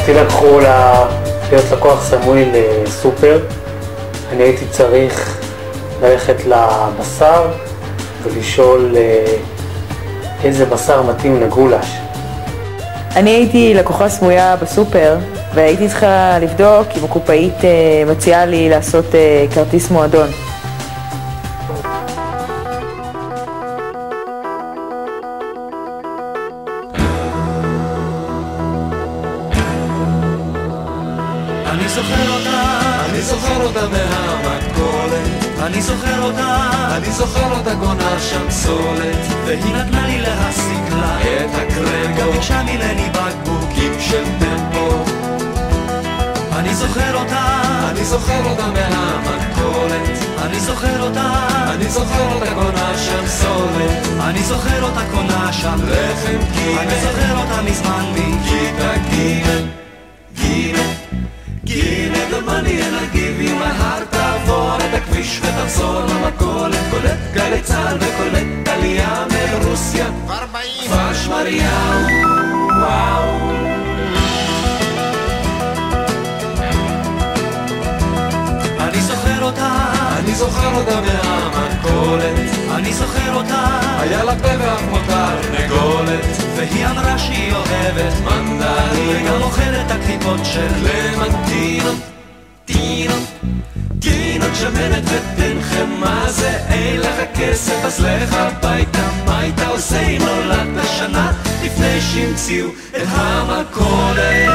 אותי לקחו להיות לקוח סמוי לסופר. אני הייתי צריך ללכת לבשר ולשאול איזה בשר מתאים לגולש. אני הייתי לקוחה סמויה בסופר והייתי צריכה לבדוק אם הקופאית מציעה לי לעשות כרטיס מועדון. אני זוכר אותה מהמכולת, אני זוכר אותה קונה שם סולת, והיא נתנה לי להשיג לה את הקרמבו, גם ביקשה ממני בקבוקים של טמפו. אני זוכר אותה מהמכולת, אני זוכר אותה קונה שם סולת, אני זוכר אותה קונה שם לחם גימל, אני זוכר אותה מזמן מכיתה גימל. The money and I'll give you my heart. תעבור את הכביש ותחזור למכולת, קולט גלי צהל וקולט עלייה מרוסיה, כפר שמריהו. וואו, אני זוכר אותה מהמכולת, אני זוכר אותה, היה לה פה ואף מותר נגולת, והיא אמרה שהיא אוהבת מנדלים, וגם אוכלת הקליפות של קלמנטינות, טינות שמנת ותנחם. מה זה? אין לך כסף אז לך הביתה, מה היית עושה אם נולדת שנה לפני שהמציאו את המכולת?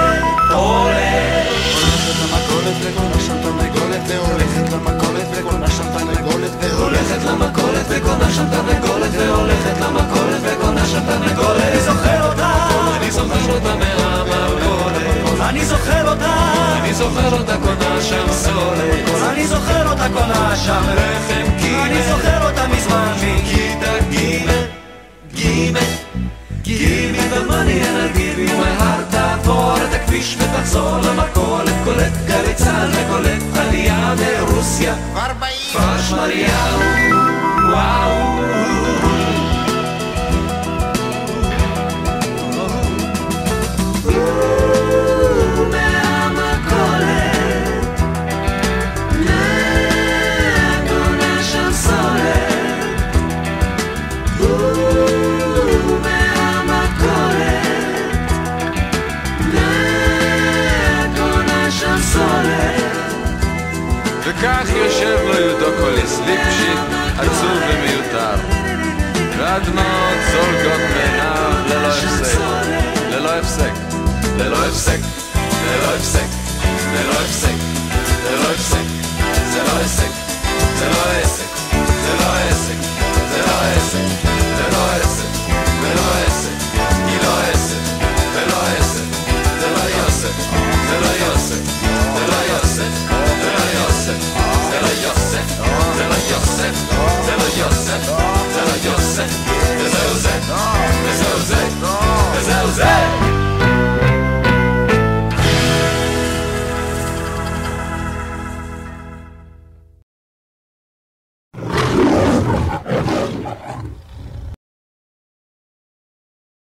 הולכת למכולת וקונה שם תרנגולת, והולכת למכולת וקונה שם תרנגולת, והולכת למכולת וקונה שם תרנגולת, והולכת למכולת וקונה שם תרנגולת. אני זוכר אותה מהמכולת, אני זוכר אותה קונה שם סולת, אני זוכר אותה קונה שם לחם גימל, אני זוכר אותה מזמן מכיתה גימל. The money and I'll give you my heart. תעבור את הכביש ותחזור למכולת, קולט גלי צהל וקולט עלייה מרוסיה, כפר שמריהו. וואו, וכך יושב לו יודוקוליס ליפשיט עצוב ומיותר, והדמעות זולגות מעיניו ללא הפסק, ללא הפסק, ללא הפסק, ללא הפסק, ללא הפסק, ללא הפסק, זה לא הפסק.